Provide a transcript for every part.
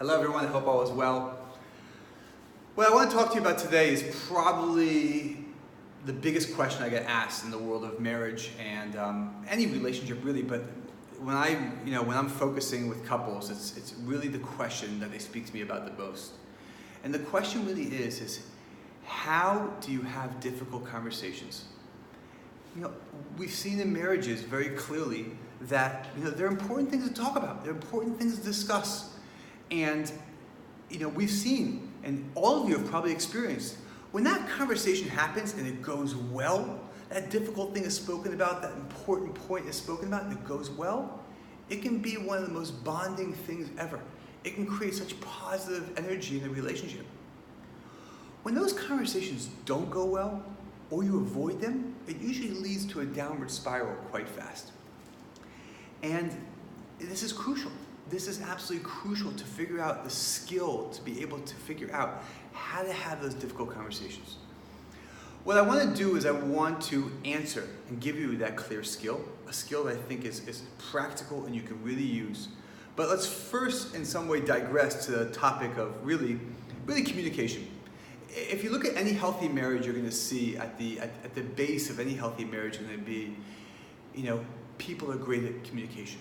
Hello everyone, I hope all is well. What I want to talk to you about today is probably the biggest question I get asked in the world of marriage and any relationship really, but when I'm focusing with couples, it's really the question that they speak to me about the most. And the question really is how do you have difficult conversations? We've seen in marriages very clearly that there are important things to talk about, there are important things to discuss. And we've seen, and all of you have probably experienced, when that conversation happens and it goes well, that difficult thing is spoken about, that important point is spoken about, and it goes well, it can be one of the most bonding things ever. It can create such positive energy in a relationship. When those conversations don't go well, or you avoid them, it usually leads to a downward spiral quite fast. And this is crucial. This is absolutely crucial to figure out the skill to be able to figure out how to have those difficult conversations. What I want to do is I want to answer and give you that clear skill, a skill that I think is practical and you can really use. But let's first in some way digress to the topic of really communication. If you look at any healthy marriage, you're going to see at the base of any healthy marriage is going to be, people are great at communication.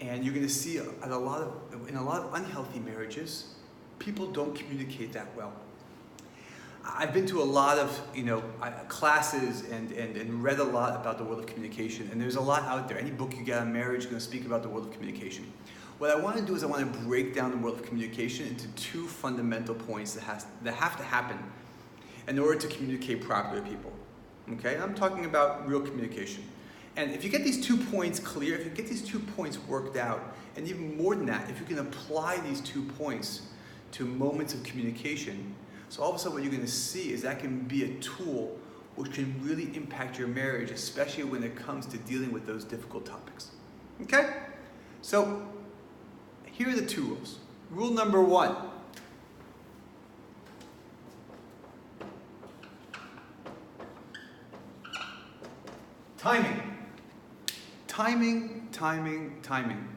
And you're going to see in a lot of unhealthy marriages, people don't communicate that well. I've been to a lot of classes and read a lot about the world of communication, and there's a lot out there. Any book you get on marriage is going to speak about the world of communication. What I want to do is I want to break down the world of communication into two fundamental points that have to happen in order to communicate properly to people. Okay, I'm talking about real communication. And if you get these 2 points clear, if you get these 2 points worked out, and even more than that, if you can apply these 2 points to moments of communication, so all of a sudden what you're going to see is that can be a tool which can really impact your marriage, especially when it comes to dealing with those difficult topics. Okay? So here are the 2 rules. Rule number 1. Timing. Timing.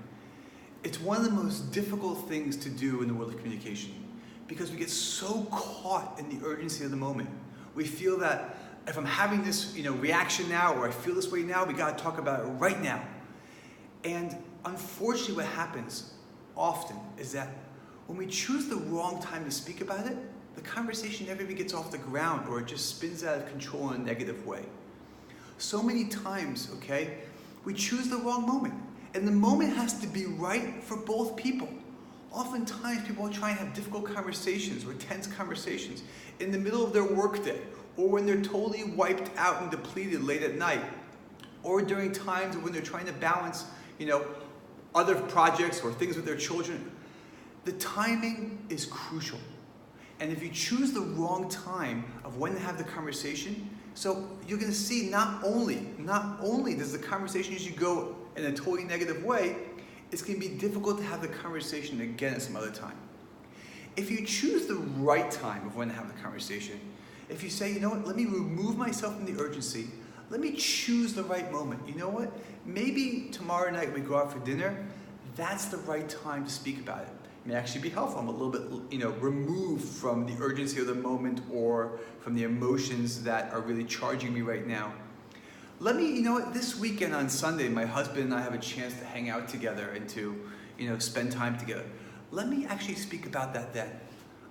It's one of the most difficult things to do in the world of communication because we get so caught in the urgency of the moment. We feel that if I'm having this reaction now, or I feel this way now, we got to talk about it right now. And unfortunately what happens often is that when we choose the wrong time to speak about it, the conversation never even gets off the ground, or it just spins out of control in a negative way. So many times, we choose the wrong moment. And the moment has to be right for both people. Oftentimes people are trying to have difficult conversations or tense conversations in the middle of their workday, or when they're totally wiped out and depleted late at night, or during times when they're trying to balance, other projects or things with their children. The timing is crucial. And if you choose the wrong time of when to have the conversation, so you're going to see not only does the conversation usually go in a totally negative way, it's going to be difficult to have the conversation again at some other time. If you choose the right time of when to have the conversation, if you say, let me remove myself from the urgency, let me choose the right moment. Maybe tomorrow night we go out for dinner, that's the right time to speak about it. It may actually be helpful. I'm a little bit, removed from the urgency of the moment or from the emotions that are really charging me right now. Let me, this weekend on Sunday, my husband and I have a chance to hang out together and to, spend time together. Let me actually speak about that then.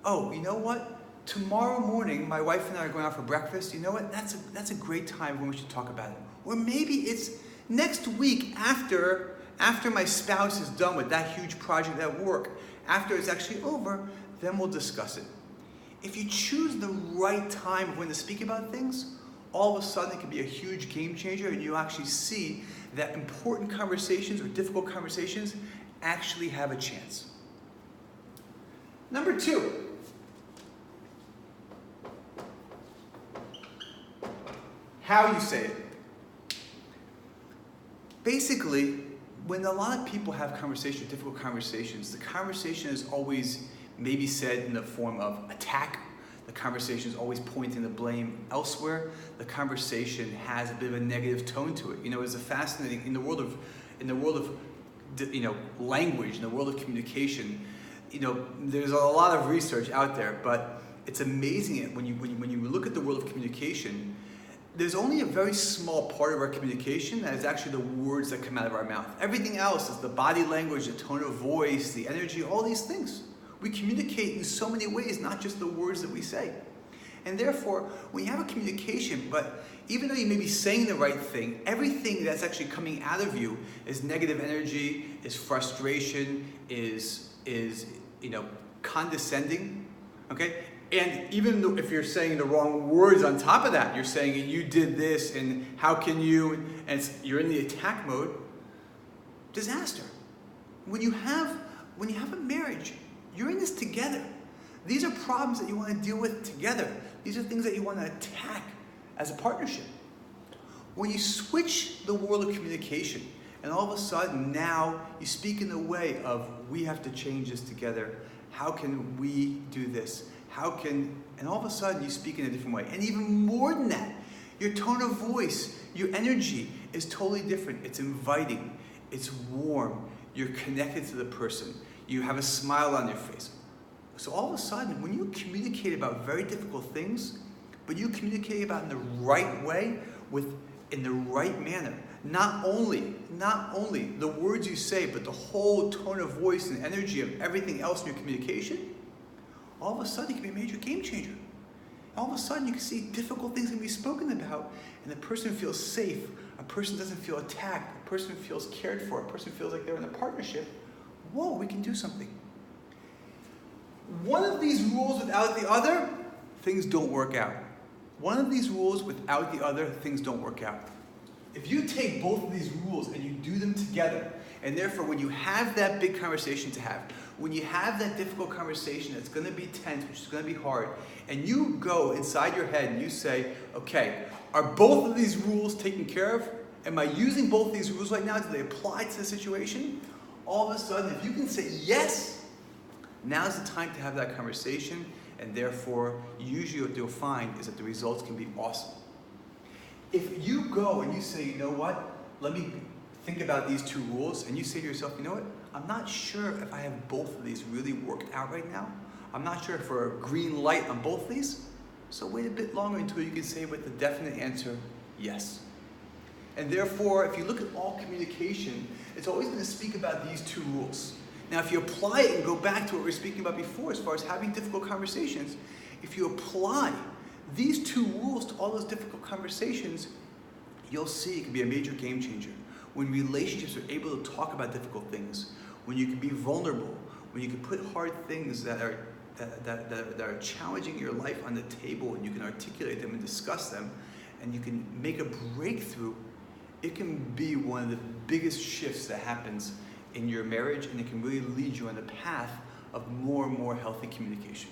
Oh, you know what? Tomorrow morning, my wife and I are going out for breakfast. You know what? That's a great time when we should talk about it. Or maybe it's next week after my spouse is done with that huge project at work. After it's actually over, then we'll discuss it. If you choose the right time when to speak about things, all of a sudden it can be a huge game changer, and you actually see that important conversations or difficult conversations actually have a chance. Number 2. How you say it. Basically, when a lot of people have conversations, difficult conversations, the conversation is always maybe said in the form of attack. The conversation is always pointing the blame elsewhere. The conversation has a bit of a negative tone to it. It's a fascinating in the world of language, in the world of communication. there's a lot of research out there, but it's amazing when you look at the world of communication. There's only a very small part of our communication that is actually the words that come out of our mouth. Everything else is the body language, the tone of voice, the energy, all these things. We communicate in so many ways, not just the words that we say. And therefore, when you have a communication, but even though you may be saying the right thing, everything that's actually coming out of you is negative energy, is frustration, is condescending, okay? And even though if you're saying the wrong words on top of that, you're saying you did this and how can you, and you're in the attack mode, disaster. When you have a marriage, you're in this together. These are problems that you want to deal with together. These are things that you want to attack as a partnership. When you switch the world of communication, and all of a sudden now you speak in the way of, we have to change this together. How can we do this? And all of a sudden you speak in a different way. And even more than that, your tone of voice, your energy is totally different. It's inviting, it's warm, you're connected to the person, you have a smile on your face. So all of a sudden, when you communicate about very difficult things, but you communicate about in the right way, in the right manner, not only the words you say, but the whole tone of voice and energy of everything else in your communication, all of a sudden it can be a major game changer. All of a sudden you can see difficult things can be spoken about, and the person feels safe, a person doesn't feel attacked, a person feels cared for, a person feels like they're in a partnership. Whoa, we can do something. One of these rules without the other, things don't work out. One of these rules without the other, things don't work out. If you take both of these rules and you do them together, and therefore when you have that big conversation to have, when you have that difficult conversation that's going to be tense, which is going to be hard, and you go inside your head and you say, okay, are both of these rules taken care of? Am I using both of these rules right now? Do they apply to the situation? All of a sudden, if you can say yes, now's the time to have that conversation, and therefore, usually what you'll find is that the results can be awesome. If you go and you say, you know what, let me think about these two rules, and you say to yourself, you know what, I'm not sure if I have both of these really worked out right now. I'm not sure if we're a green light on both of these, so wait a bit longer until you can say with the definite answer, yes. And therefore, if you look at all communication, it's always going to speak about these two rules. Now, if you apply it and go back to what we were speaking about before, as far as having difficult conversations, if you apply these two rules to all those difficult conversations, you'll see it can be a major game changer. When relationships are able to talk about difficult things, when you can be vulnerable, when you can put hard things that are challenging your life on the table, and you can articulate them and discuss them, and you can make a breakthrough, it can be one of the biggest shifts that happens in your marriage, and it can really lead you on the path of more and more healthy communication.